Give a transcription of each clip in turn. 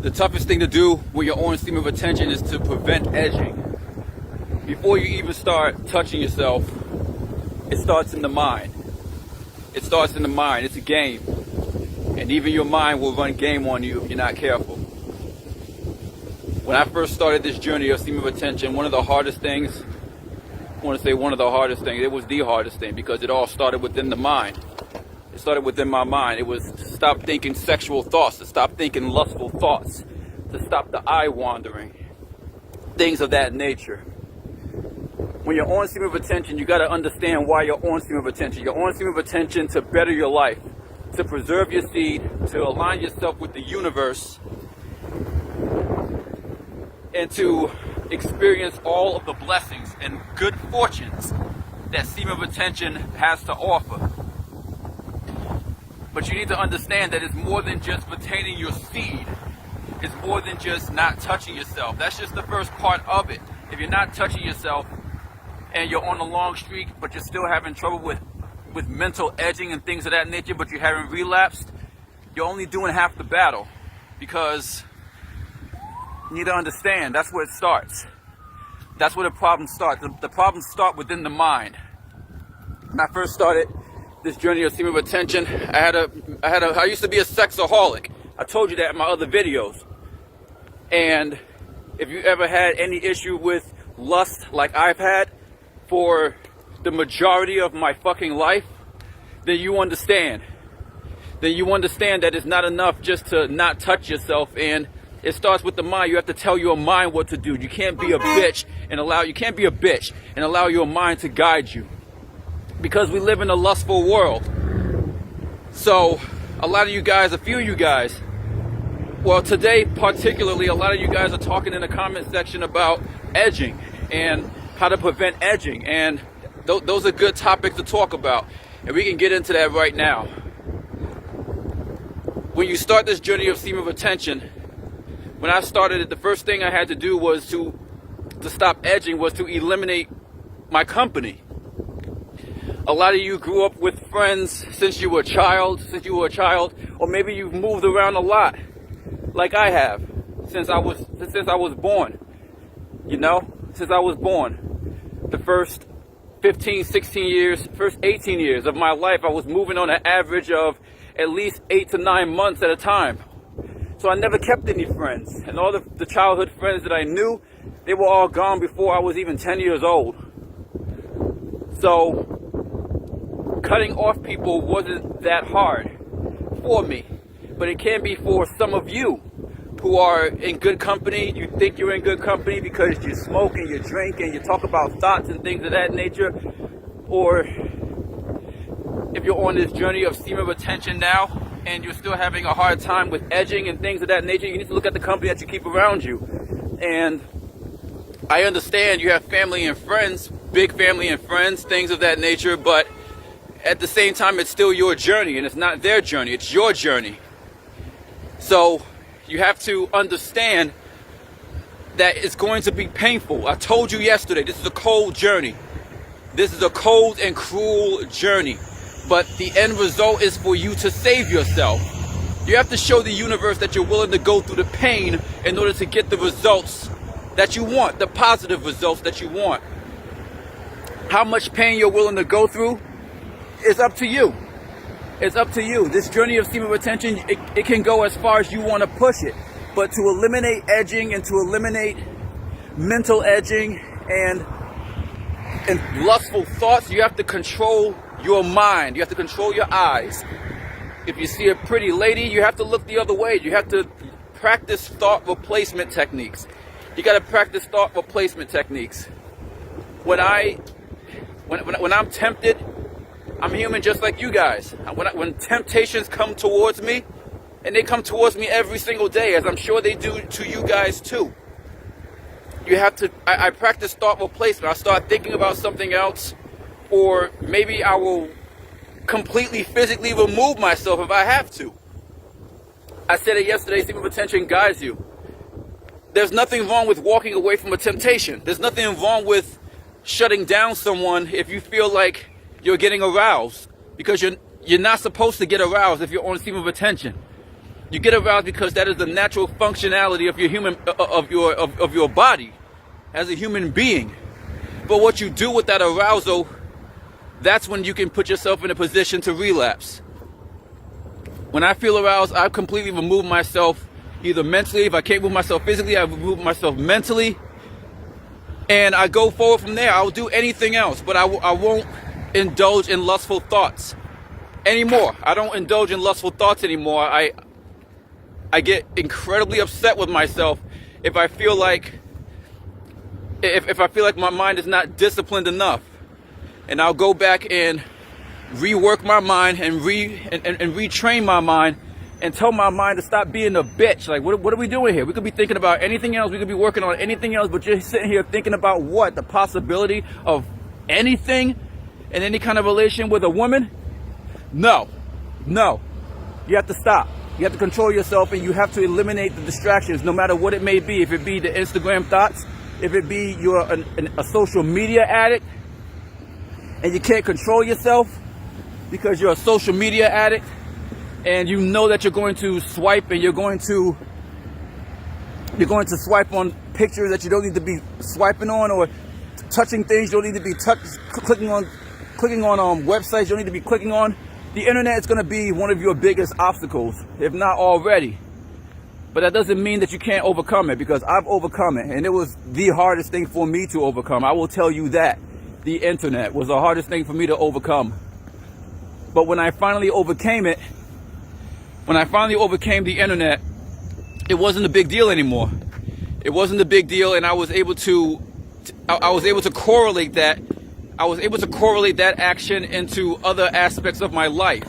The toughest thing to do when you're on stream of attention is to prevent edging. Before you even start touching yourself, it starts in the mind. It starts in the mind. It's a game. And even your mind will run game on you if you're not careful. When I first started this journey of stream of attention, one of the hardest things, I want to say one of the hardest things, it was the hardest thing because it all started within the mind. It started within my mind. It was to stop thinking sexual thoughts, to stop thinking lustful thoughts, to stop the eye wandering, things of that nature. When you're on stream of attention, you got to understand why you're on stream of attention. You're on stream of attention to better your life, to preserve your seed, to align yourself with the universe, and to experience all of the blessings and good fortunes that stream of attention has to offer. But you need to understand that it's more than just retaining your seed. It's more than just not touching yourself. That's just the first part of it. If you're not touching yourself and you're on a long streak, but you're still having trouble with mental edging and things of that nature, but you haven't relapsed, you're only doing half the battle. Because you need to understand, that's where it starts. That's where the problems start. The problems start within the mind. When I first started this journey of stream of attention, I used to be a sexaholic. I told you that in my other videos. And if you ever had any issue with lust like I've had for the majority of my fucking life, then you understand. Then you understand that it's not enough just to not touch yourself, and it starts with the mind. You have to tell your mind what to do. You can't be a bitch and allow your mind to guide you. Because we live in a lustful world. So a few of you guys, well today particularly, a lot of you guys are talking in the comment section about edging and how to prevent edging. And those are good topics to talk about. And we can get into that right now. When you start this journey of stream of attention, when I started it, the first thing I had to do was to stop edging was to eliminate my company. A lot of you grew up with friends since you were a child, or maybe you've moved around a lot, like I have, since I was born. You know, since I was born. The first 15, 16 years, first 18 years of my life, I was moving on an average of at least 8 to 9 months at a time. So I never kept any friends. And all the childhood friends that I knew, they were all gone before I was even 10 years old. So cutting off people wasn't that hard for me, but it can be for some of you who are in good company. You think you're in good company because you smoke and you drink and you talk about thoughts and things of that nature. Or if you're on this journey of stream of attention now and you're still having a hard time with edging and things of that nature, you need to look at the company that you keep around you. And I understand you have family and friends, big family and friends, things of that nature, but at the same time, it's still your journey, and it's not their journey, it's your journey. So you have to understand that it's going to be painful. I told you yesterday, this is a cold journey. This is a cold and cruel journey. But the end result is for you to save yourself. You have to show the universe that you're willing to go through the pain in order to get the results that you want, the positive results that you want. How much pain you're willing to go through, it's up to you. It's up to you. This journey of stream of attention, it can go as far as you want to push it. But to eliminate edging and to eliminate mental edging and lustful thoughts, you have to control your mind. You have to control your eyes. If you see a pretty lady, you have to look the other way. You have to practice thought replacement techniques. You got to practice thought replacement techniques. When I'm tempted, I'm human just like you guys. When temptations come towards me, and they come towards me every single day, as I'm sure they do to you guys too. You have to, I practice thought replacement. I start thinking about something else, or maybe I will completely physically remove myself if I have to. I said it yesterday, stream of attention guides you. There's nothing wrong with walking away from a temptation. There's nothing wrong with shutting down someone if you feel like you're getting aroused, because you're not supposed to get aroused if you're on stream of attention. You get aroused because that is the natural functionality of your body as a human being. But what you do with that arousal, that's when you can put yourself in a position to relapse. When I feel aroused, I completely remove myself, either mentally. If I can't move myself physically, I remove myself mentally. And I go forward from there. I'll do anything else, but I won't indulge in lustful thoughts anymore. I don't indulge in lustful thoughts anymore. I get incredibly upset with myself if I feel like my mind is not disciplined enough. And I'll go back and rework my mind and retrain my mind and tell my mind to stop being a bitch. Like, what are we doing here? We could be thinking about anything else. We could be working on anything else, but you're sitting here thinking about what? The possibility of anything in any kind of relation with a woman? No. You have to stop. You have to control yourself, and you have to eliminate the distractions, no matter what it may be. If it be the Instagram thoughts, if it be you're a social media addict, and you can't control yourself because you're a social media addict, and you know that you're going to swipe, and you're going to swipe on pictures that you don't need to be swiping on, or touching things you don't need to be clicking on websites you don't need to be clicking on. The internet is going to be one of your biggest obstacles, if not already. But that doesn't mean that you can't overcome it, because I've overcome it, and it was the hardest thing for me to overcome. I will tell you that. The internet was the hardest thing for me to overcome. But when I finally overcame it, when I finally overcame the internet, it wasn't a big deal anymore. It wasn't a big deal, and I was able to correlate that. I was able to correlate that action into other aspects of my life.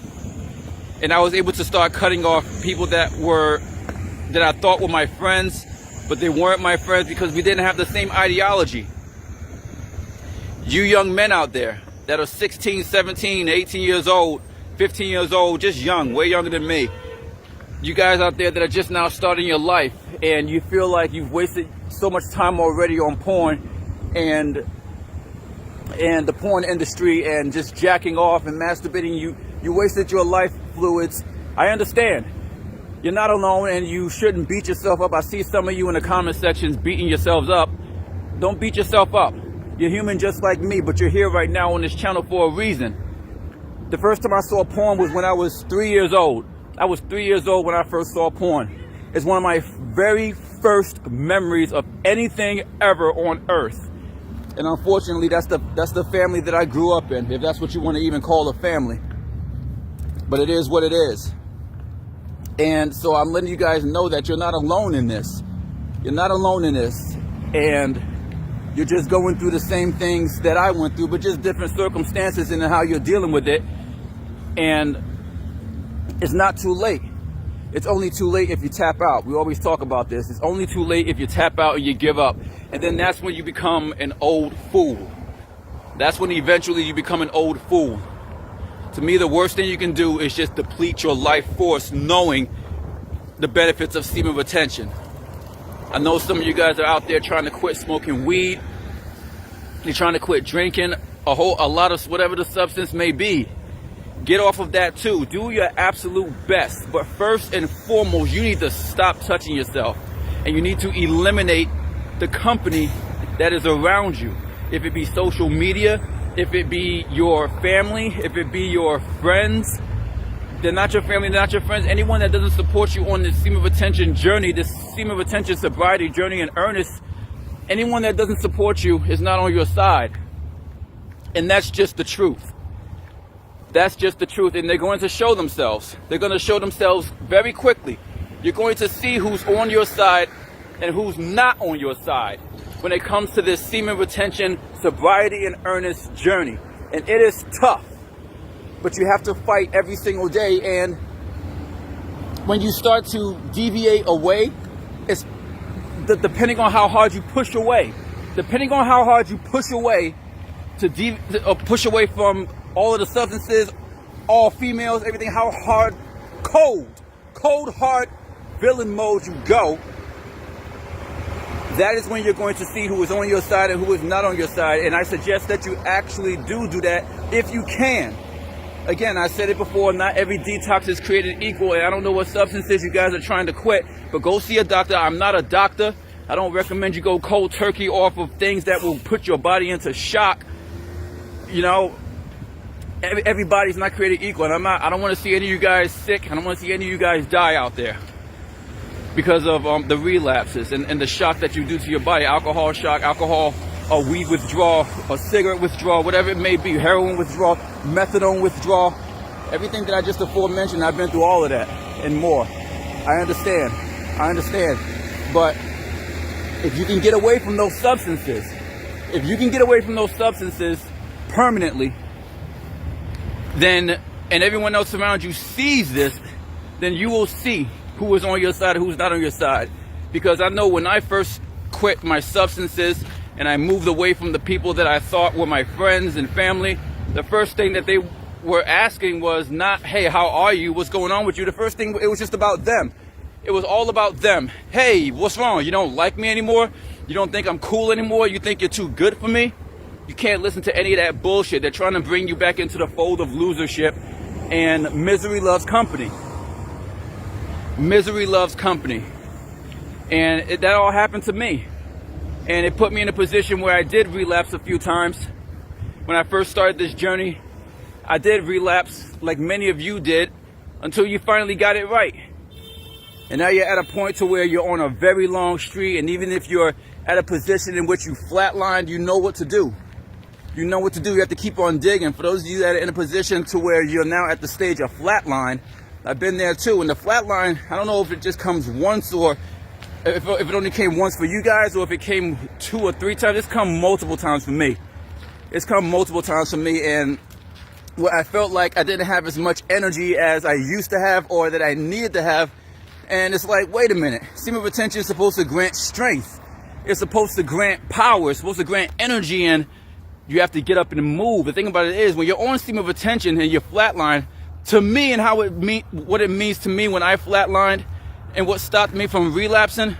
And I was able to start cutting off people that I thought were my friends, but they weren't my friends because we didn't have the same ideology. You young men out there that are 16, 17, 18 years old, 15 years old, just young, way younger than me. You guys out there that are just now starting your life, and you feel like you've wasted so much time already on porn and the porn industry and just jacking off and masturbating. You wasted your life fluids. I understand. You're not alone, and you shouldn't beat yourself up. I see some of you in the comment sections beating yourselves up. Don't beat yourself up. You're human just like me, but you're here right now on this channel for a reason. The first time I saw porn was when I was 3 years old. I was 3 years old when I first saw porn. It's one of my very first memories of anything ever on earth. And unfortunately, that's the family that I grew up in, if that's what you want to even call a family. But it is what it is. And so I'm letting you guys know that you're not alone in this. You're not alone in this. And you're just going through the same things that I went through, but just different circumstances and how you're dealing with it. And it's not too late. It's only too late if you tap out. We always talk about this. It's only too late if you tap out and you give up. And then that's when you become an old fool. That's when eventually you become an old fool. To me, the worst thing you can do is just deplete your life force, knowing the benefits of semen retention. I know some of you guys are out there trying to quit smoking weed. You're trying to quit drinking, a lot of whatever the substance may be. Get off of that too. Do your absolute best. But first and foremost, you need to stop touching yourself. And you need to eliminate the company that is around you. If it be social media, if it be your family, if it be your friends. They're not your family, they're not your friends. Anyone that doesn't support you on this semen retention journey, this semen retention sobriety journey in earnest, anyone that doesn't support you is not on your side. And that's just the truth. That's just the truth. And they're going to show themselves. They're going to show themselves very quickly. You're going to see who's on your side and who's not on your side when it comes to this semen retention sobriety in earnest journey. And it is tough. But you have to fight every single day. And when you start to deviate away, it's depending on how hard you push away. Depending on how hard you push away push away from all of the substances, all females, everything, how hard, cold hard villain mode you go, that is when you're going to see who is on your side and who is not on your side. And I suggest that you actually do that if you can. again, I said it before, not every detox is created equal, and I don't know what substances you guys are trying to quit, but go see a doctor. I'm not a doctor. I don't recommend you go cold turkey off of things that will put your body into shock. You know, everybody's not created equal, and I don't want to see any of you guys sick. I don't want to see any of you guys die out there because of the relapses and the shock that you do to your body. Alcohol shock, alcohol or weed withdrawal, or cigarette withdrawal, whatever it may be, heroin withdrawal, methadone withdrawal, everything that I just aforementioned, I've been through all of that and more. I understand, but if you can get away from those substances, permanently, then, and everyone else around you sees this, then you will see who is on your side and who's not on your side. Because I know when I first quit my substances and I moved away from the people that I thought were my friends and family, the first thing that they were asking was not, hey, how are you? What's going on with you? The first thing, it was just about them. It was all about them. Hey, what's wrong? You don't like me anymore? You don't think I'm cool anymore? You think you're too good for me? You can't listen to any of that bullshit. They're trying to bring you back into the fold of losership, and misery loves company. Misery loves company. And that all happened to me. And it put me in a position where I did relapse a few times. When I first started this journey, I did relapse like many of you did until you finally got it right. And now you're at a point to where you're on a very long street, and even if you're at a position in which you flatlined, you know what to do. You know what to do. You have to keep on digging. For those of you that are in a position to where you're now at the stage of flatline, I've been there too. And the flatline, I don't know if it just comes once, or if it only came once for you guys, or if it came 2 or 3 times. It's come multiple times for me. And where I felt like I didn't have as much energy as I used to have, or that I needed to have. And it's like, wait a minute. Stream of attention is supposed to grant strength. It's supposed to grant power. It's supposed to grant energy, and you have to get up and move. The thing about it is, when you're on stream of attention and you're flatline, to me, and what it means to me when I flatlined, and what stopped me from relapsing,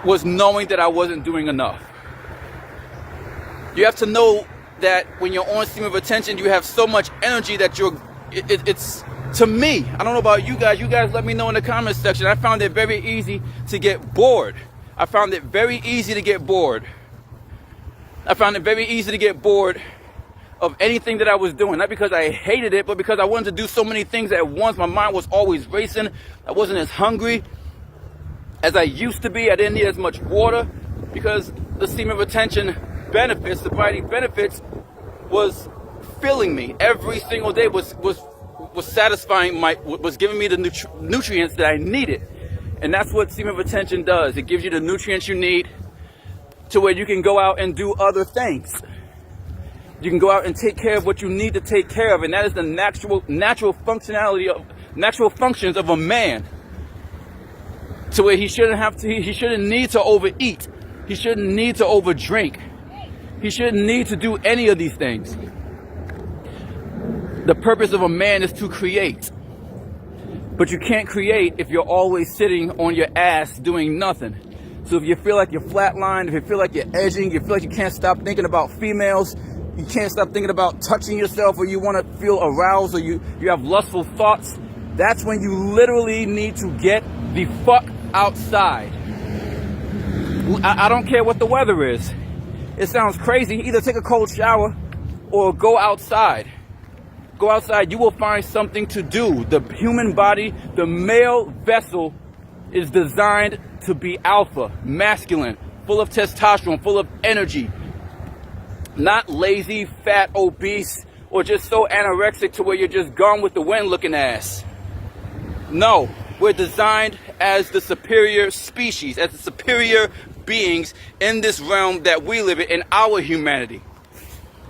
was knowing that I wasn't doing enough. You have to know that when you're on stream of attention, you have so much energy that it's, to me, I don't know about you guys let me know in the comments section. I found it very easy to get bored. I found it very easy to get bored of anything that I was doing. Not because I hated it, but because I wanted to do so many things at once. My mind was always racing. I wasn't as hungry as I used to be. I didn't need as much water because the stream of attention benefits, sobriety benefits, was filling me every single day, was satisfying was giving me the nutrients that I needed. And that's what stream of attention does. It gives you the nutrients you need to where you can go out and do other things. You can go out and take care of what you need to take care of, and that is the natural functions of a man. To where he shouldn't need to overeat. He shouldn't need to overdrink. He shouldn't need to do any of these things. The purpose of a man is to create. But you can't create if you're always sitting on your ass doing nothing. So if you feel like you're flatlined, if you feel like you're edging, you feel like you can't stop thinking about females, you can't stop thinking about touching yourself, or you want to feel aroused, or you have lustful thoughts, that's when you literally need to get the fuck outside. I don't care what the weather is. It sounds crazy. Either take a cold shower or go outside. Go outside, you will find something to do. The human body, the male vessel, is designed to be alpha, masculine, full of testosterone, full of energy. Not lazy, fat, obese, or just so anorexic to where you're just gone with the wind looking ass. No, we're designed as the superior species, as the superior beings in this realm that we live in our humanity.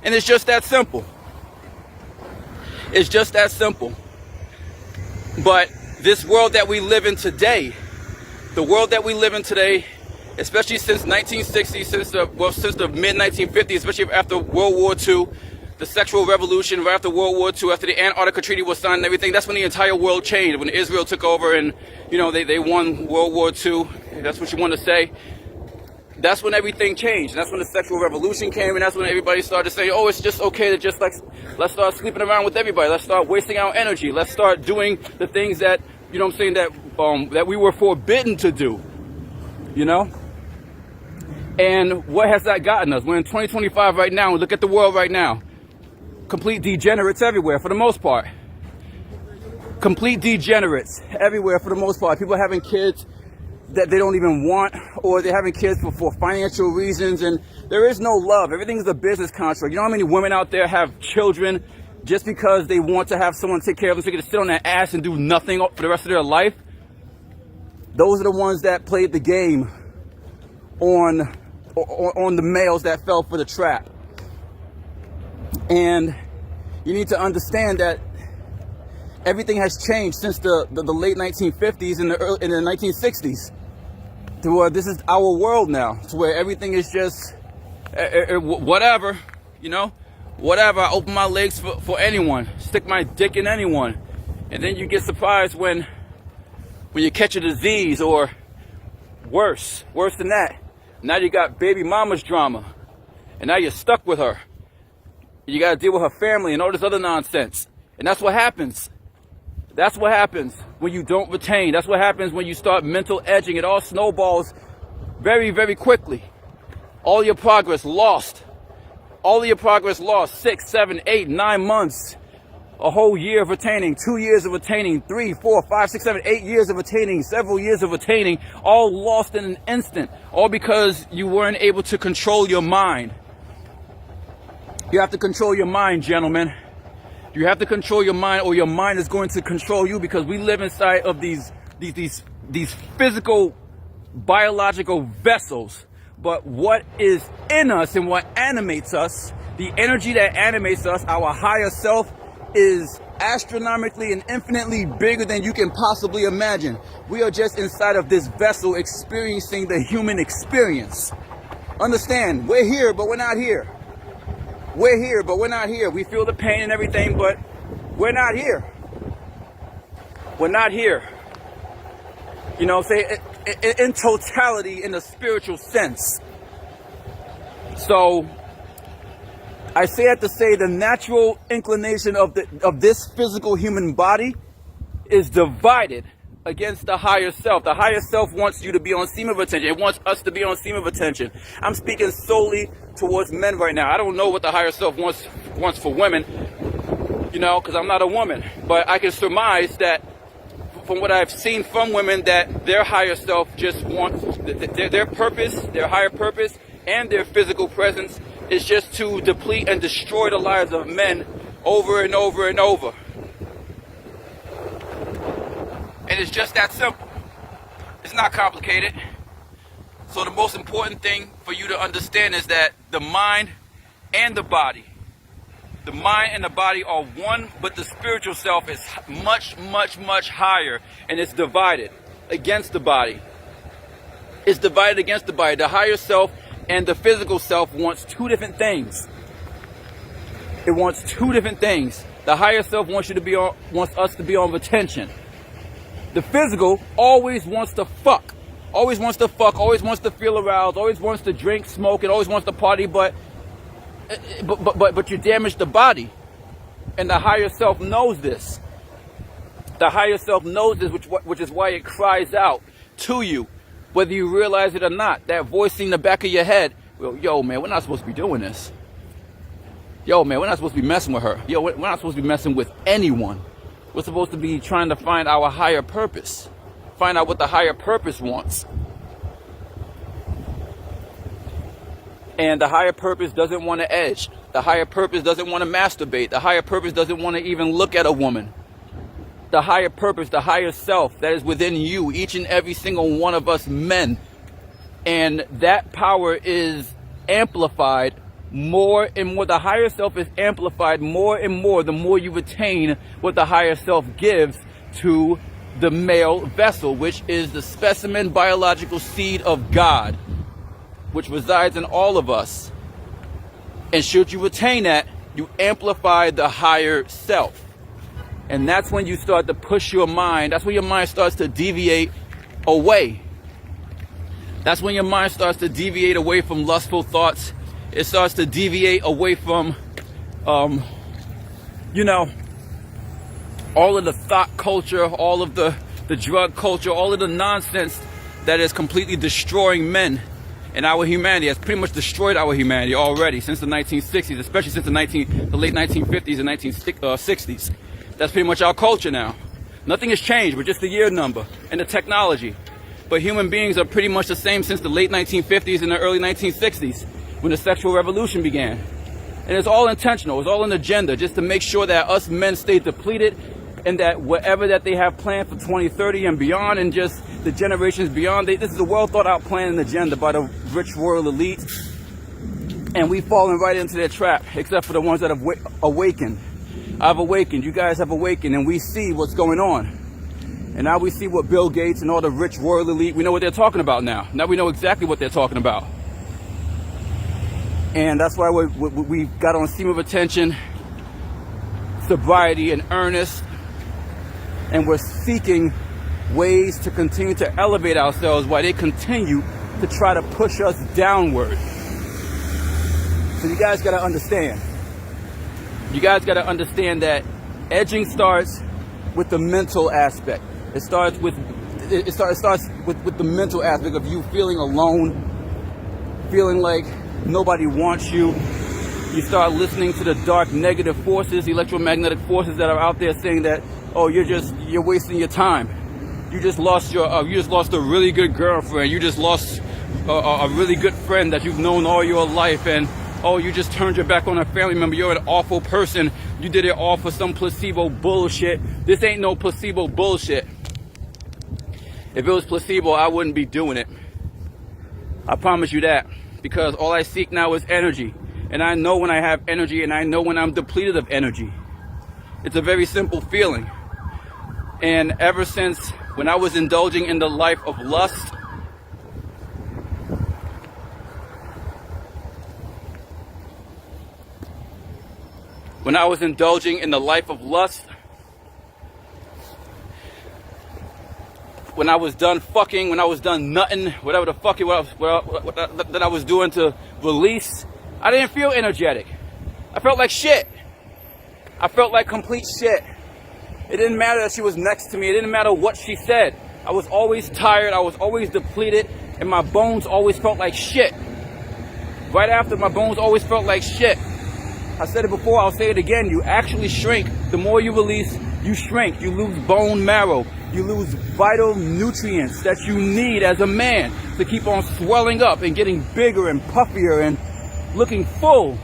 And it's just that simple. It's just that simple. But this world that we live in today, especially since 1960, since the mid-1950s, especially after World War II, the sexual revolution, right after World War II, after the Antarctica Treaty was signed and everything, that's when the entire world changed. When Israel took over and, they won World War II, that's what you want to say. that's when everything changed. And that's when the sexual revolution came, and that's when everybody started saying, oh, it's just okay to just like, let's start sleeping around with everybody. Let's start wasting our energy. Let's start doing the things that, you know what I'm saying, that we were forbidden to do, you know? And what has that gotten us? We're in 2025 right now. Look at the world right now. Complete degenerates everywhere for the most part. Complete degenerates everywhere for the most part. People are having kids that they don't even want, or they're having kids for financial reasons, and there is no love. Everything's a business contract. You know how many women out there have children just because they want to have someone take care of them, so they can sit on their ass and do nothing for the rest of their life? Those are the ones that played the game on the males that fell for the trap. And you need to understand that everything has changed since the late 1950s and in the 1960s. To where this is our world now, to where everything is just whatever, you know, whatever. I open my legs for anyone, stick my dick in anyone, and then you get surprised when you catch a disease, or worse than that. Now you got baby mama's drama, and now you're stuck with her. You got to deal with her family and all this other nonsense, and that's what happens. That's what happens when you don't retain. That's what happens when you start mental edging. It all snowballs very, very quickly. All your progress lost. All of your progress lost. 6, 7, 8, 9 months. A whole year of retaining. 2 years of retaining. 3, 4, 5, 6, 7, 8 years of retaining. Several years of retaining. All lost in an instant. All because you weren't able to control your mind. You have to control your mind, gentlemen. You have to control your mind, or your mind is going to control you, because we live inside of these physical, biological vessels. But what is in us and what animates us, the energy that animates us, our higher self, is astronomically and infinitely bigger than you can possibly imagine. We are just inside of this vessel experiencing the human experience. Understand, we're here, but we're not here. We're here, but we're not here. We feel the pain and everything, but we're not here. We're not here. You know, say in totality, in a spiritual sense. So I say that to say the natural inclination of this physical human body is divided against the higher self. The higher self wants you to be on seam of attention. It wants us to be on seam of attention. I'm speaking solely towards men right now. I don't know what the higher self wants for women, you know, because I'm not a woman. But I can surmise that from what I've seen from women, that their higher self just wants their purpose, their higher purpose, and their physical presence is just to deplete and destroy the lives of men over and over and over. And it's just that simple. It's not complicated. So the most important thing for you to understand is that the mind and the body are one, but the spiritual self is much, much, much higher, and it's divided against the body. It's divided against the body. The higher self and the physical self wants two different things. It wants two different things. The higher self wants us to be on retention. The physical always wants to fuck. Always wants to fuck, always wants to feel aroused, always wants to drink, smoke, and always wants to party, but you damage the body. And the higher self knows this. The higher self knows this, which is why it cries out to you, whether you realize it or not. That voice in the back of your head, well, yo, man, we're not supposed to be doing this. Yo, man, we're not supposed to be messing with her. Yo, we're not supposed to be messing with anyone. We're supposed to be trying to find our higher purpose. Find out what the higher purpose wants. And the higher purpose doesn't want to edge. The higher purpose doesn't want to masturbate. The higher purpose doesn't want to even look at a woman. The higher purpose, the higher self that is within you, each and every single one of us men. And that power is amplified more and more. The higher self is amplified more and more the more you retain what the higher self gives to the male vessel, which is the specimen biological seed of God, which resides in all of us. And should you retain that, you amplify the higher self. And that's when you start to push your mind. That's when your mind starts to deviate away. That's when your mind starts to deviate away from lustful thoughts. It starts to deviate away from, you know, all of the thought culture, all of the drug culture, all of the nonsense that is completely destroying men and our humanity. Has pretty much destroyed our humanity already since the 1960s, especially since the late 1950s and 1960s. That's pretty much our culture now. Nothing has changed with just the year number and the technology. But human beings are pretty much the same since the late 1950s and the early 1960s when the sexual revolution began. And it's all intentional. It's all an agenda just to make sure that us men stay depleted and that whatever that they have planned for 2030 and beyond and just the generations beyond, this is a well thought out plan and agenda by the rich world elite. And we've fallen right into their trap, except for the ones that have awakened. I've awakened. You guys have awakened, and we see what's going on. And now we see what Bill Gates and all the rich world elite, we know what they're talking about now. Now we know exactly what they're talking about. And that's why we got on stream of attention, sobriety, and earnest. And we're seeking ways to continue to elevate ourselves while they continue to try to push us downward. So you guys got to understand. You guys got to understand that edging starts with the mental aspect. It starts with the mental aspect of you feeling alone, feeling like nobody wants you. You start listening to the dark negative forces, electromagnetic forces that are out there saying that, oh, you're wasting your time. You just lost a really good girlfriend. You just lost a really good friend that you've known all your life, and oh, you just turned your back on a family member. You're an awful person. You did it all for some placebo bullshit. This ain't no placebo bullshit. If it was placebo, I wouldn't be doing it. I promise you that. Because all I seek now is energy. And I know when I have energy, and I know when I'm depleted of energy. It's a very simple feeling. And ever since when I was indulging in the life of lust, when I was done fucking, when I was done nutting, whatever the fuck that I was doing to release, I didn't feel energetic. I felt like shit. I felt like complete shit. It didn't matter that she was next to me. It didn't matter what she said. I was always tired. I was always depleted. And my bones always felt like shit. Right after, my bones always felt like shit. I said it before, I'll say it again. You actually shrink. The more you release, you shrink. You lose bone marrow. You lose vital nutrients that you need as a man to keep on swelling up and getting bigger and puffier and looking full.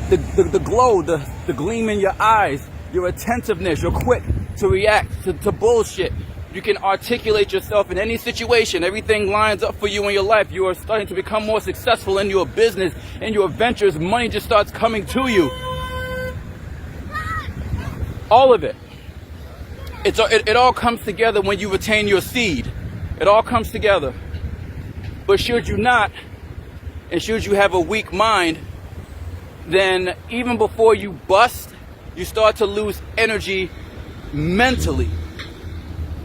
The glow, the gleam in your eyes, your attentiveness, you're quick to react to bullshit. You can articulate yourself in any situation. Everything lines up for you in your life. You are starting to become more successful in your business, in your ventures. Money just starts coming to you. All of it. It all comes together when you retain your seed. It all comes together. But should you not, and should you have a weak mind, then even before you bust, you start to lose energy mentally.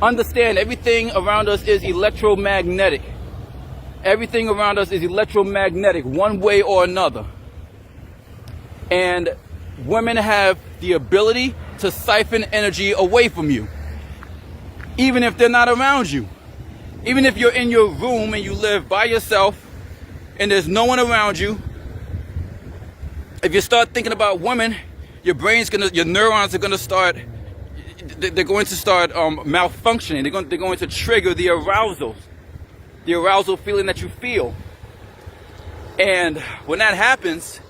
Understand, everything around us is electromagnetic. Everything around us is electromagnetic, one way or another. And women have the ability to siphon energy away from you, even if they're not around you. Even if you're in your room and you live by yourself and there's no one around you, if you start thinking about women, your neurons are going to start, they're going to start malfunctioning. They're going to trigger the arousal feeling that you feel. And when that happens,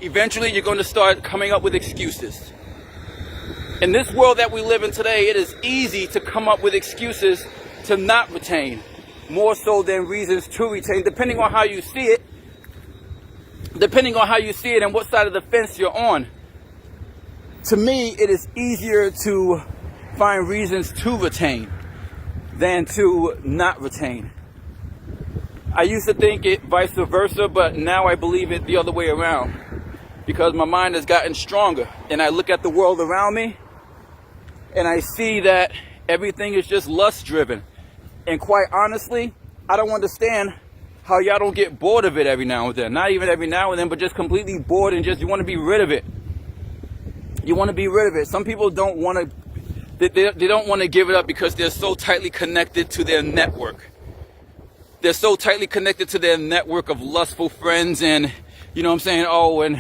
eventually you're going to start coming up with excuses. In this world that we live in today, it is easy to come up with excuses to not retain, more so than reasons to retain, depending on how you see it. Depending on how you see it and what side of the fence you're on. To me, it is easier to find reasons to retain than to not retain. I used to think it vice versa, but now I believe it the other way around. Because my mind has gotten stronger and I look at the world around me and I see that everything is just lust driven. And quite honestly, I don't understand how y'all don't get bored of it every now and then. Not even every now and then, but just completely bored and just you want to be rid of it. You want to be rid of it. Some people don't want to, they don't want to give it up because they're so tightly connected to their network. They're so tightly connected to their network of lustful friends and, you know what I'm saying, oh, and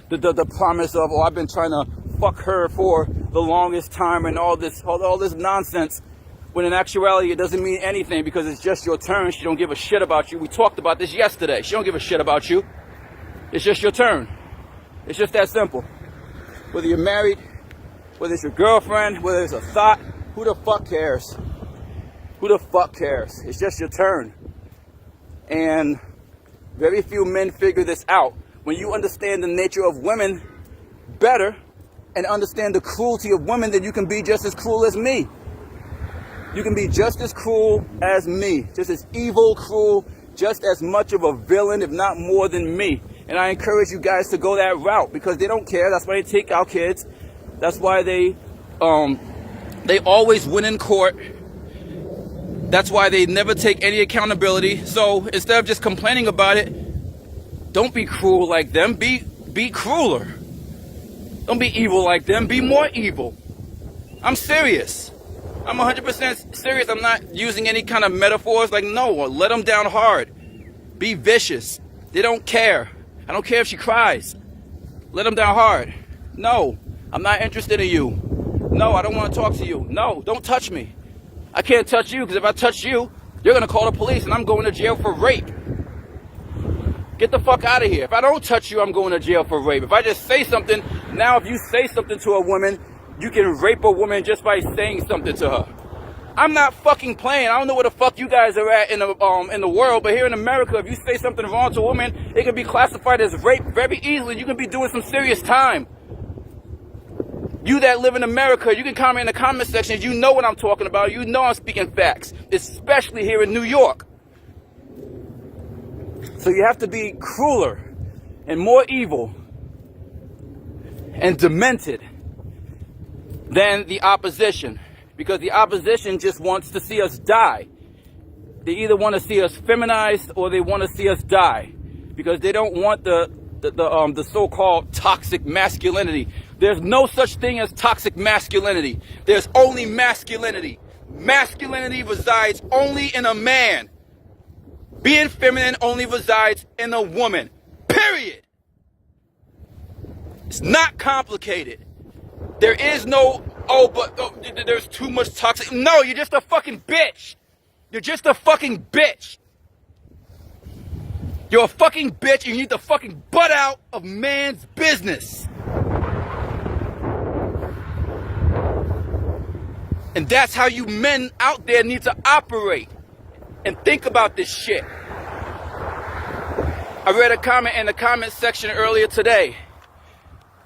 the promise of, oh, I've been trying to fuck her for the longest time and all this nonsense. When in actuality, it doesn't mean anything because it's just your turn. She don't give a shit about you. We talked about this yesterday. She don't give a shit about you. It's just your turn. It's just that simple. Whether you're married, whether it's your girlfriend, whether it's a thought, who the fuck cares? Who the fuck cares? It's just your turn. And very few men figure this out. When you understand the nature of women better and understand the cruelty of women, then you can be just as cruel as me. You can be just as cruel as me, just as evil, cruel, just as much of a villain, if not more than me. And I encourage you guys to go that route because they don't care. That's why they take our kids. That's why they always win in court. That's why they never take any accountability. So instead of just complaining about it, don't be cruel like them. Be crueler. Don't be evil like them. Be more evil. I'm serious. I'm 100% serious. I'm not using any kind of metaphors. Like, no, let them down hard. Be vicious. They don't care. I don't care if she cries. Let them down hard. No, I'm not interested in you. No, I don't want to talk to you. No, don't touch me. I can't touch you because if I touch you, you're going to call the police and I'm going to jail for rape. Get the fuck out of here. If I don't touch you, I'm going to jail for rape. If I just say something, now if you say something to a woman, you can rape a woman just by saying something to her. I'm not fucking playing. I don't know where the fuck you guys are at in the world, but here in America, if you say something wrong to a woman, it can be classified as rape very easily. You can be doing some serious time. You that live in America, you can comment in the comment section. You know what I'm talking about. You know I'm speaking facts, especially here in New York. So you have to be crueler and more evil and demented than the opposition. Because the opposition just wants to see us die. They either want to see us feminized or they want to see us die. Because they don't want the so-called toxic masculinity. There's no such thing as toxic masculinity. There's only masculinity. Masculinity resides only in a man. Being feminine only resides in a woman. Period. It's not complicated. There is no, there's too much toxic. No, you're just a fucking bitch. You're just a fucking bitch. You're a fucking bitch and you need to fucking butt out of man's business. And that's how you men out there need to operate and think about this shit. I read a comment in the comment section earlier today.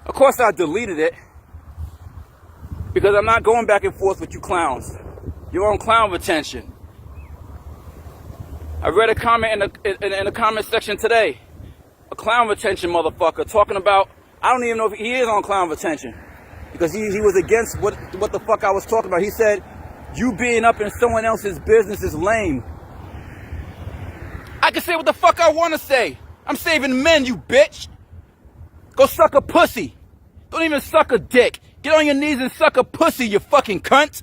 Of course I deleted it because I'm not going back and forth with you clowns. You're on clown retention. I read a comment in the comment section today. A clown retention motherfucker talking about, I don't even know if he is on clown retention. Because he was against what the fuck I was talking about. He said, you being up in someone else's business is lame. I can say what the fuck I want to say. I'm saving men, you bitch. Go suck a pussy. Don't even suck a dick. Get on your knees and suck a pussy, you fucking cunt.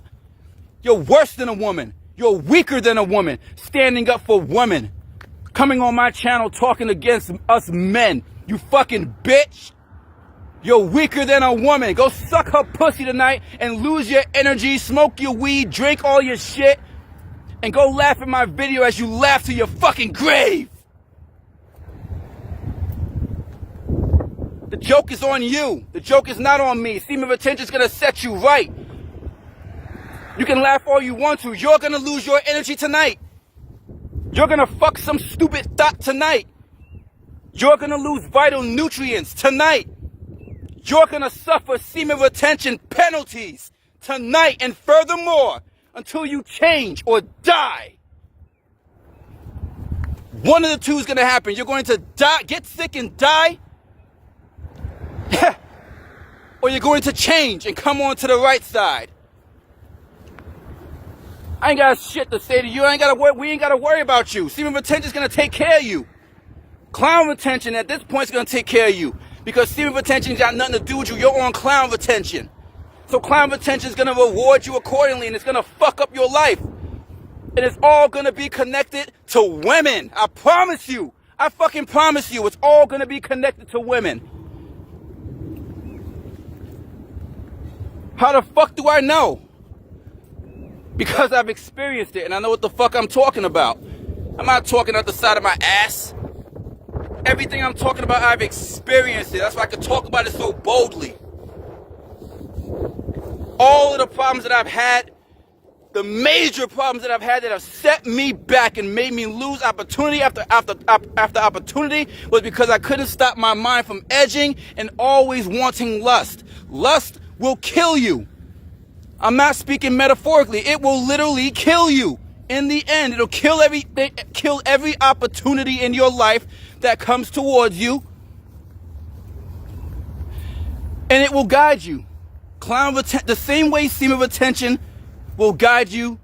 You're worse than a woman. You're weaker than a woman. Standing up for women. Coming on my channel talking against us men. You fucking bitch. You're weaker than a woman. Go suck her pussy tonight and lose your energy, smoke your weed, drink all your shit, and go laugh at my video as you laugh to your fucking grave. The joke is on you. The joke is not on me. Semen retention is going to set you right. You can laugh all you want to. You're going to lose your energy tonight. You're going to fuck some stupid thought tonight. You're going to lose vital nutrients tonight. You're going to suffer semen retention penalties tonight and furthermore until you change or die. One of the two is going to happen. You're going to die, get sick and die, or you're going to change and come on to the right side. I ain't got shit to say to you. We ain't gotta worry about you. Semen retention's gonna take care of you. Clown retention at this point is gonna take care of you. Because semen retention's got nothing to do with you. You're on clown retention. So clown retention is gonna reward you accordingly, and it's gonna fuck up your life. And it's all gonna be connected to women. I promise you. I fucking promise you. It's all gonna be connected to women. How the fuck do I know? Because I've experienced it and I know what the fuck I'm talking about. I'm not talking out the side of my ass. Everything I'm talking about, I've experienced it. That's why I can talk about it so boldly. All of the problems that I've had, the major problems that I've had that have set me back and made me lose opportunity after opportunity was because I couldn't stop my mind from edging and always wanting lust. Lust will kill you. I'm not speaking metaphorically. It will literally kill you. In the end, it'll kill everything, kill every opportunity in your life that comes towards you. And it will guide you. The same way semen retention will guide you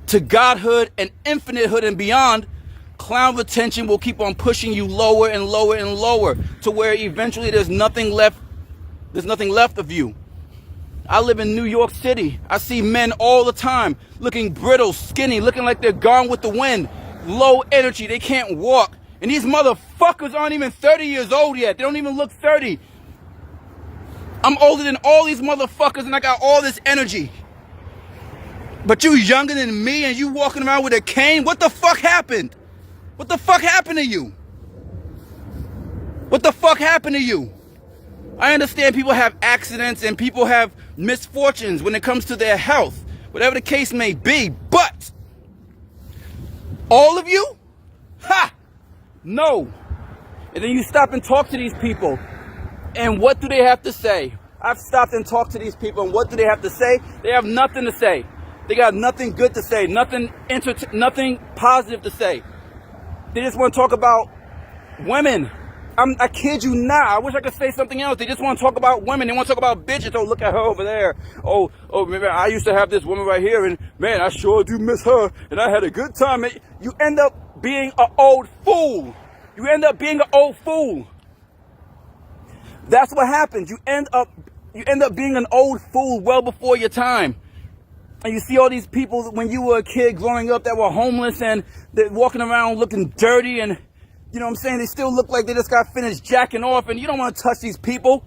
to godhood and infinitehood and beyond, clown retention will keep on pushing you lower and lower and lower to where eventually there's nothing left of you. I live in New York City. I see men all the time looking brittle, skinny, looking like they're gone with the wind, low energy, they can't walk. And these motherfuckers aren't even 30 years old yet. They don't even look 30. I'm older than all these motherfuckers and I got all this energy. But you younger than me and you walking around with a cane? What the fuck happened? What the fuck happened to you? What the fuck happened to you? I understand people have accidents and people have misfortunes when it comes to their health, whatever the case may be, but all of you? Ha! No. And then you stop and talk to these people, and what do they have to say? I've stopped and talked to these people, and what do they have to say? They have nothing to say. They got nothing good to say, nothing positive to say. They just want to talk about women. I kid you not. I wish I could say something else. They just want to talk about women. They want to talk about bitches. Oh, look at her over there. Oh, man, I used to have this woman right here, and man, I sure do miss her, and I had a good time. You end up being an old fool. You end up being an old fool. That's what happens. You end up being an old fool well before your time. And you see all these people when you were a kid growing up that were homeless and they're walking around looking dirty and, you know what I'm saying, they still look like they just got finished jacking off, and you don't want to touch these people.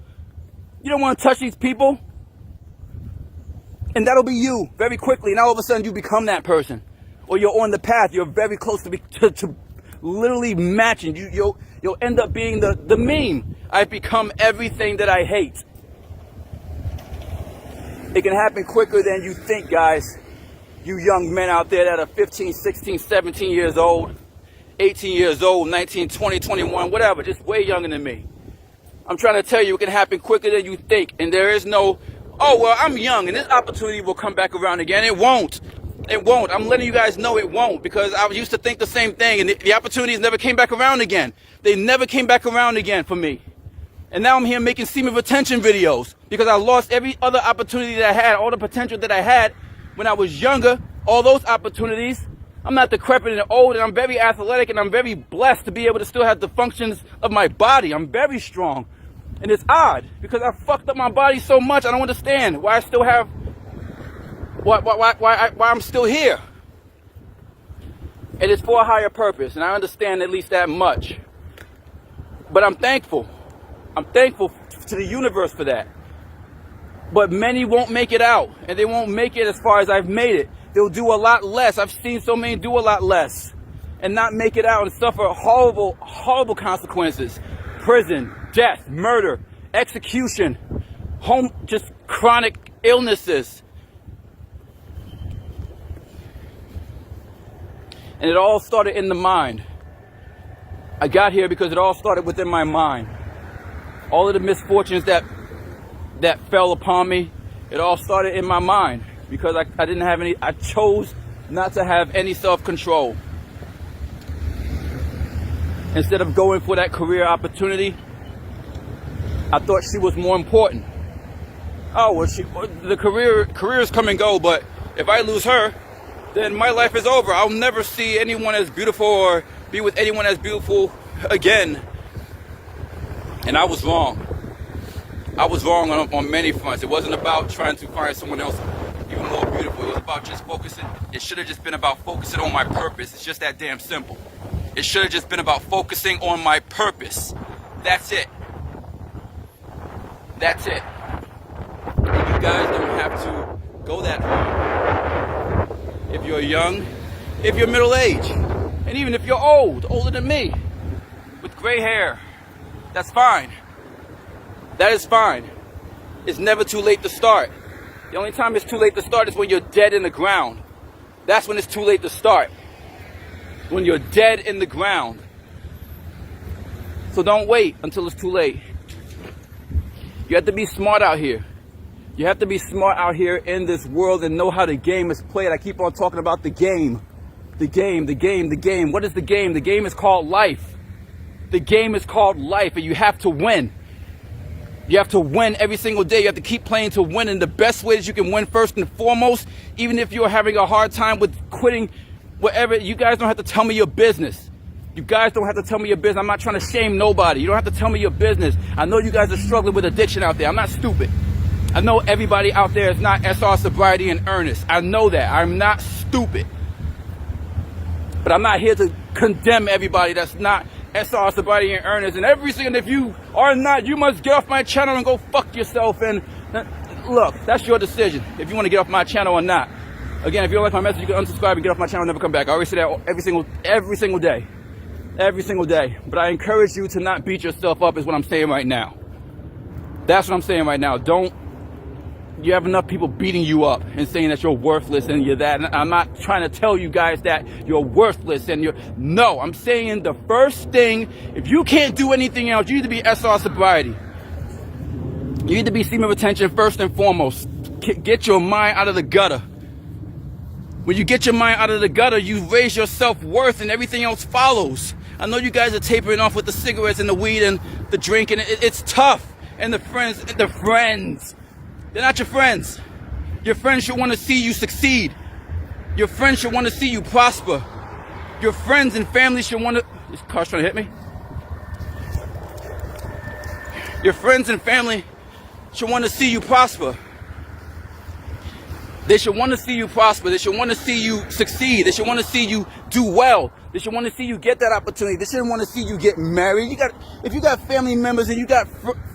You don't want to touch these people. And that'll be you very quickly. And all of a sudden you become that person. Or you're on the path. You're very close to literally matching. You'll end up being the meme. I've become everything that I hate. It can happen quicker than you think, guys. You young men out there that are 15, 16, 17 years old, 18 years old, 19, 20, 21, whatever, just way younger than me. I'm trying to tell you, it can happen quicker than you think. And there is no, oh, well, I'm young and this opportunity will come back around again. It won't. It won't. I'm letting you guys know it won't, because I used to think the same thing, and the opportunities never came back around again. They never came back around again for me. And now I'm here making semen retention videos because I lost every other opportunity that I had, all the potential that I had when I was younger, all those opportunities. I'm not decrepit and old, and I'm very athletic, and I'm very blessed to be able to still have the functions of my body. I'm very strong. And it's odd because I fucked up my body so much. I don't understand why I still have, why I'm still here. And it's for a higher purpose, and I understand at least that much. But I'm thankful. I'm thankful to the universe for that. But many won't make it out, and they won't make it as far as I've made it. They'll do a lot less. I've seen so many do a lot less and not make it out and suffer horrible, horrible consequences. Prison, death, murder, execution, just chronic illnesses. And it all started in the mind. I got here because it all started within my mind. All of the misfortunes that fell upon me, it all started in my mind. Because I didn't have any, I chose not to have any self-control. Instead of going for that career opportunity, I thought she was more important. Oh, well, the careers come and go, but If I lose her, then my life is over. I'll never see anyone as beautiful or be with anyone as beautiful again. And I was wrong. I was wrong on many fronts. It wasn't about trying to find someone else even more beautiful. It was about just focusing. It should have just been about focusing on my purpose. It's just that damn simple. It should have just been about focusing on my purpose. That's it. That's it. And you guys don't have to go that far. If you're young, if you're middle-aged, and even if you're old, older than me, with gray hair, that's fine. That is fine. It's never too late to start. The only time it's too late to start is when you're dead in the ground. That's when it's too late to start. When you're dead in the ground. So don't wait until it's too late. You have to be smart out here. You have to be smart out here in this world and know how the game is played. I keep on talking about the game. The game, the game, the game. What is the game? The game is called life. The game is called life, and you have to win. You have to win every single day. You have to keep playing to win. And the best way that you can win, first and foremost, even if you're having a hard time with quitting whatever, you guys don't have to tell me your business. You guys don't have to tell me your business. I'm not trying to shame nobody. You don't have to tell me your business. I know you guys are struggling with addiction out there. I'm not stupid. I know everybody out there is not SR sobriety in earnest. I know that. I'm not stupid. But I'm not here to condemn everybody that's not SR sobriety in earnest. And every single, if you are not, you must get off my channel and go fuck yourself. And look, that's your decision if you want to get off my channel or not. Again, if you don't like my message, you can unsubscribe and get off my channel and never come back. I always say that every single day. Every single day. But I encourage you to not beat yourself up is what I'm saying right now. That's what I'm saying right now. You have enough people beating you up and saying that you're worthless and you're that. And I'm not trying to tell you guys that you're worthless and no, I'm saying the first thing, if you can't do anything else, you need to be SR sobriety. You need to be semen retention first and foremost. Get your mind out of the gutter. When you get your mind out of the gutter, you raise your self-worth and everything else follows. I know you guys are tapering off with the cigarettes and the weed and the drink, and it's tough. And the friends, they're not your friends. Your friends should want to see you succeed. Your friends should want to see you prosper. Your friends and family should want to... This car's trying to hit me. Your friends and family should want to see you prosper. They should want to see you prosper. They should want to see you succeed. They should want to see you do well. They should want to see you get that opportunity. They shouldn't want to see you get married. If you got family members and you got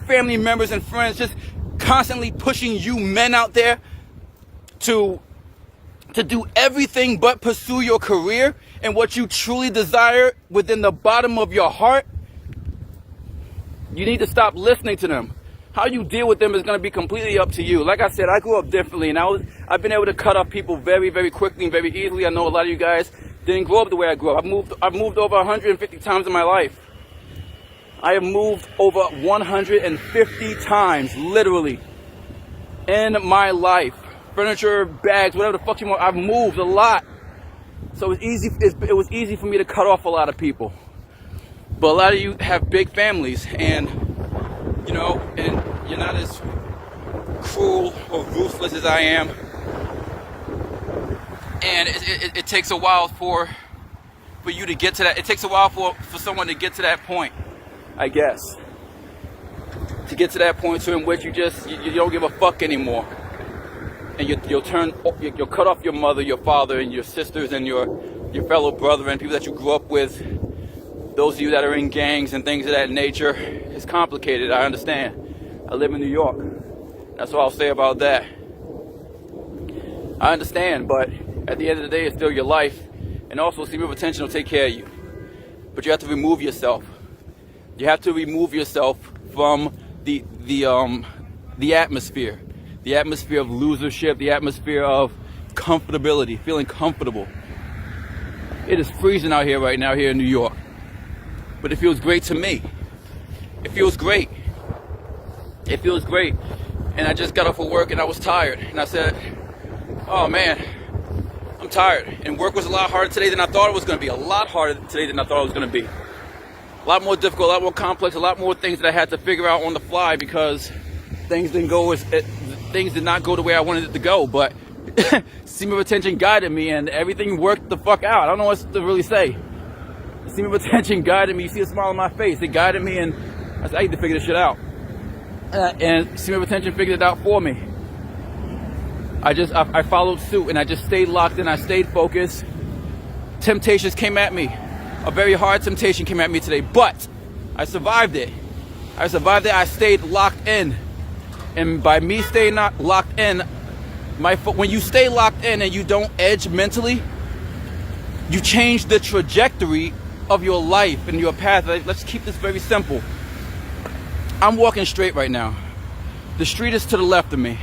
family members and friends just constantly pushing you men out there to do everything but pursue your career and what you truly desire within the bottom of your heart, you need to stop listening to them. How you deal with them is going to be completely up to you. Like I said, I grew up differently, and I've been able to cut off people very, very quickly and very easily. I know a lot of you guys didn't grow up the way I grew up. I've moved over 150 times in my life. I have moved over 150 times, literally, in my life. Furniture, bags, whatever the fuck you want. I've moved a lot. So it was easy for me to cut off a lot of people. But a lot of you have big families, and and you're not as cruel or ruthless as I am. And it takes a while for you to get to that. It takes a while for someone to get to that point, I guess. To get to that point in which you don't give a fuck anymore. And you'll cut off your mother, your father, and your sisters, and your fellow brother, and people that you grew up with. Those of you that are in gangs and things of that nature, it's complicated, I understand. I live in New York. That's all I'll say about that. I understand, but at the end of the day, it's still your life. And also, semen retention will take care of you. But you have to remove yourself. You have to remove yourself from the atmosphere. The atmosphere of losership, the atmosphere of comfortability, feeling comfortable. It is freezing out here right now here in New York. But it feels great to me. It feels great. It feels great. And I just got off of work and I was tired. And I said, oh man, I'm tired. And work was a lot harder today than I thought it was going to be. A lot harder today than I thought it was going to be. A lot more difficult, a lot more complex, a lot more things that I had to figure out on the fly because things did not go the way I wanted it to go. But Stream of attention guided me, and everything worked the fuck out. I don't know what to really say. Stream of attention guided me. You see a smile on my face. It guided me, and I said, I need to figure this shit out. And stream of attention figured it out for me. I followed suit, and I just stayed locked in. I stayed focused. Temptations came at me. A very hard temptation came at me today, but I survived it. I stayed locked in. And by me staying not locked in, when you stay locked in and you don't edge mentally, you change the trajectory of your life and your path. Let's keep this very simple. I'm walking straight right now. The street is to the left of me,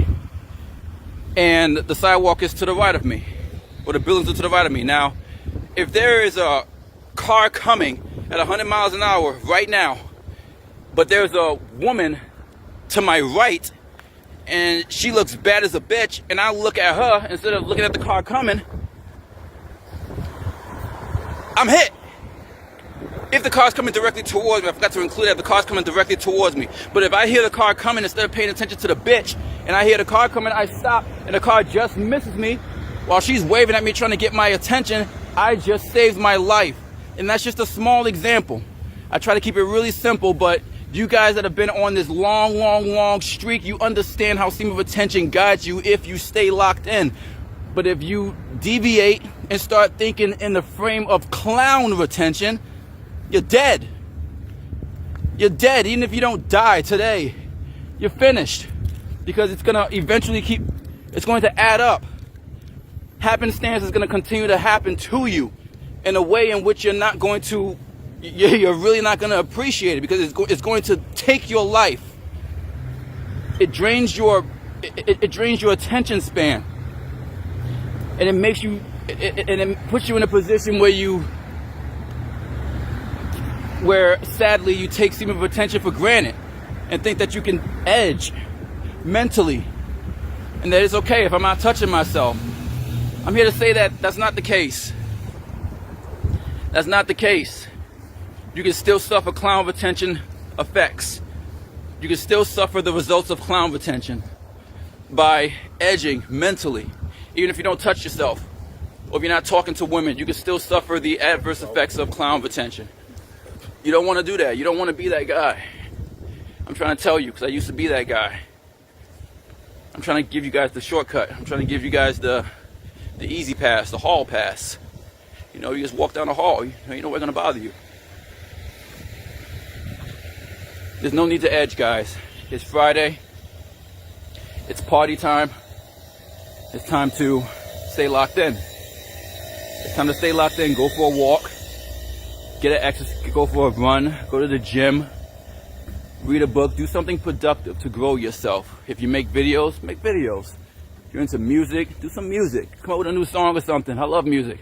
and the sidewalk is to the right of me, or the buildings are to the right of me. Now, if there is a car coming at 100 miles an hour right now, but there's a woman to my right, and she looks bad as a bitch, and I look at her instead of looking at the car coming, I'm hit. If the car's coming directly towards me, I forgot to include that, if the car's coming directly towards me. But if I hear the car coming, instead of paying attention to the bitch, and I hear the car coming, I stop, and the car just misses me, while she's waving at me trying to get my attention, I just saved my life. And that's just a small example. I try to keep it really simple, but you guys that have been on this long streak, you understand how stream of attention guides you if you stay locked in. But if you deviate and start thinking in the frame of clown retention, you're dead. You're dead. Even if you don't die today, you're finished. Because it's going to eventually it's going to add up. Happenstance is going to continue to happen to you in a way in which you're really not going to appreciate it, because it's going to take your life. It drains your attention span, and it makes you and it puts you in a position where sadly you take stream of attention for granted and think that you can edge mentally, and that it's okay if I'm not touching myself. I'm here to say that that's not the case. That's not the case. You can still suffer clown retention effects. You can still suffer the results of clown retention by edging mentally. Even if you don't touch yourself, or if you're not talking to women, you can still suffer the adverse effects of clown retention. You don't want to do that. You don't want to be that guy. I'm trying to tell you, because I used to be that guy. I'm trying to give you guys the shortcut. I'm trying to give you guys the easy pass, the hall pass. You know, you just walk down the hall. You know we're going to bother you. There's no need to edge, guys. It's Friday. It's party time. It's time to stay locked in. It's time to stay locked in. Go for a walk. Get an exercise. Go for a run. Go to the gym. Read a book. Do something productive to grow yourself. If you make videos, make videos. If you're into music, do some music. Come up with a new song or something. I love music.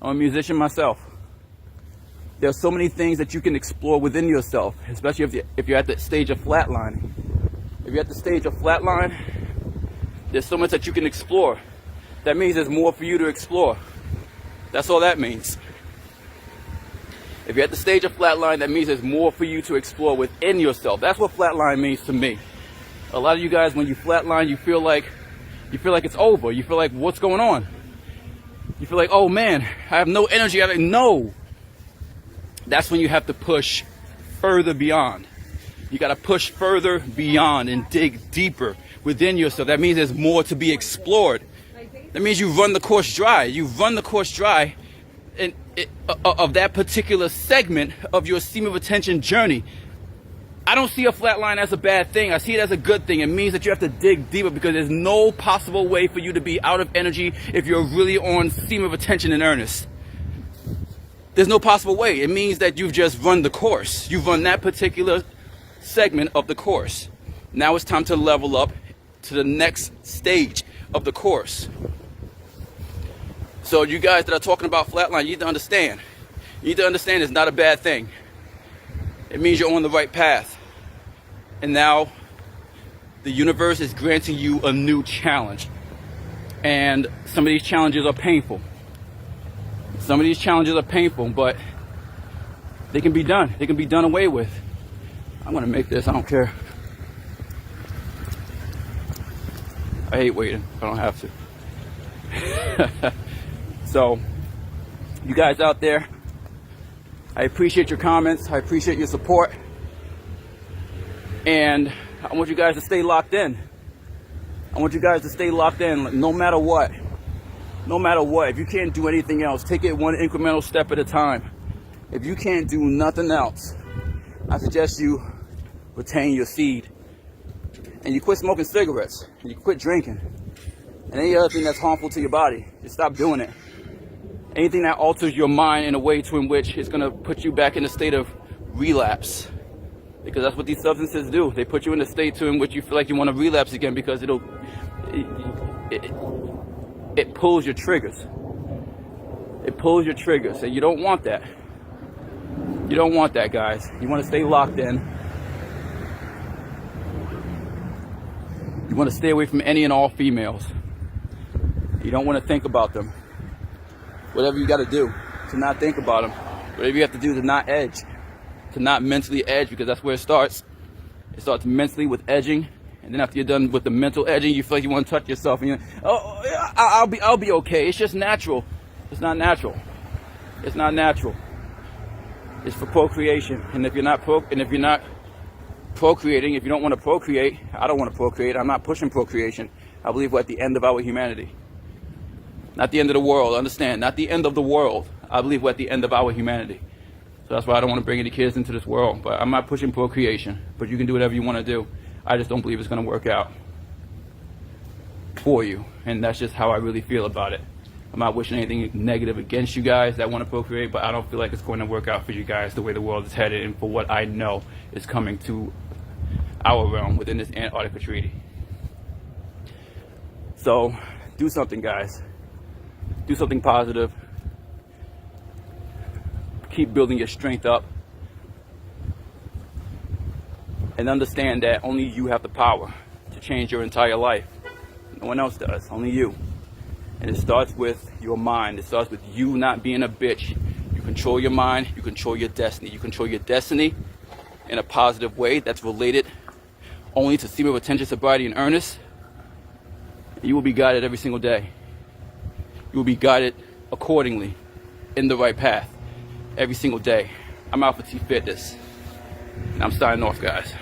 I'm a musician myself. There are so many things that you can explore within yourself, especially if you're at the stage of flatlining. If you're at the stage of flatline, there's so much that you can explore. That means there's more for you to explore. That's all that means. If you're at the stage of flatline, that means there's more for you to explore within yourself. That's what flatline means to me. A lot of you guys, when you flatline, you feel like it's over. You feel like, what's going on? You feel like, oh man, I have no energy. No. That's when you have to push further beyond. You got to push further beyond and dig deeper within yourself. That means there's more to be explored. That means you run the course dry. You run the course dry of that particular segment of your stream of attention journey. I don't see a flat line as a bad thing. I see it as a good thing. It means that you have to dig deeper, because there's no possible way for you to be out of energy if you're really on stream of attention in earnest. There's no possible way. It means that you've just run the course. You've run that particular segment of the course. Now it's time to level up to the next stage of the course. So you guys that are talking about flatline, you need to understand. You need to understand it's not a bad thing. It means you're on the right path. And now the universe is granting you a new challenge. And some of these challenges are painful. Some of these challenges are painful, but they can be done. They can be done away with. I'm going to make this. I don't care. I hate waiting. I don't have to. So, you guys out there, I appreciate your comments. I appreciate your support. And I want you guys to stay locked in. I want you guys to stay locked in no matter what. No matter what. If you can't do anything else, take it one incremental step at a time. If you can't do nothing else, I suggest you retain your seed. And you quit smoking cigarettes. And you quit drinking. And any other thing that's harmful to your body, just stop doing it. Anything that alters your mind in a way to in which it's going to put you back in a state of relapse. Because that's what these substances do. They put you in a state to in which you feel like you want to relapse again because it pulls your triggers. It pulls your triggers. And you don't want that. You don't want that, guys. You want to stay locked in. You want to stay away from any and all females. You don't want to think about them. Whatever you got to do to not think about them. Whatever you have to do to not edge. To not mentally edge, because that's where it starts. It starts mentally with edging. And then after you're done with the mental edging, you feel like you want to touch yourself. And you're, oh, I'll be okay. It's just natural. It's not natural. It's not natural. It's for procreation. And if you're not procreating, if you don't want to procreate, I don't want to procreate. I'm not pushing procreation. I believe we're at the end of our humanity. Not the end of the world, understand, not the end of the world. I believe we're at the end of our humanity. So that's why I don't want to bring any kids into this world. But I'm not pushing procreation. But you can do whatever you want to do. I just don't believe it's going to work out for you. And that's just how I really feel about it. I'm not wishing anything negative against you guys that want to procreate, but I don't feel like it's going to work out for you guys the way the world is headed and for what I know is coming to our realm within this Antarctica Treaty. So, do something, guys. Do something positive. Keep building your strength up. And understand that only you have the power to change your entire life. No one else does, only you. And it starts with your mind. It starts with you not being a bitch. You control your mind, you control your destiny. You control your destiny in a positive way that's related only to semen retention, sobriety, and earnest. You will be guided every single day. You will be guided accordingly in the right path every single day. I'm Alpha T Fitness, and I'm signing off, guys.